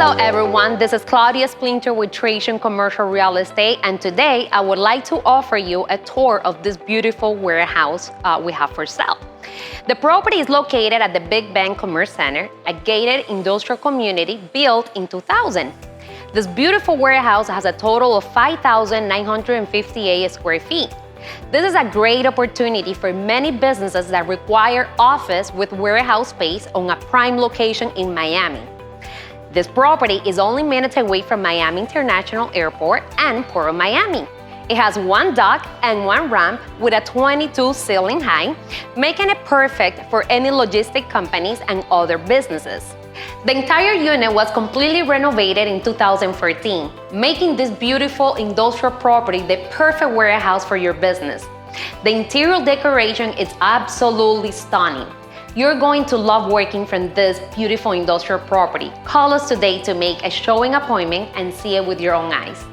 Hello everyone, this is Claudia Splinter with Trajan Commercial Real Estate, and today I would like to offer you a tour of this beautiful warehouse we have for sale. The property is located at the Big Bend Commerce Center, a gated industrial community built in 2000. This beautiful warehouse has a total of 5,958 square feet. This is a great opportunity for many businesses that require office with warehouse space on a prime location in Miami. This property is only minutes away from Miami International Airport and Port of Miami. It has one dock and one ramp with a 22 ceiling height, making it perfect for any logistic companies and other businesses. The entire unit was completely renovated in 2014, making this beautiful industrial property the perfect warehouse for your business. The interior decoration is absolutely stunning. You're going to love working from this beautiful industrial property. Call us today to make a showing appointment and see it with your own eyes.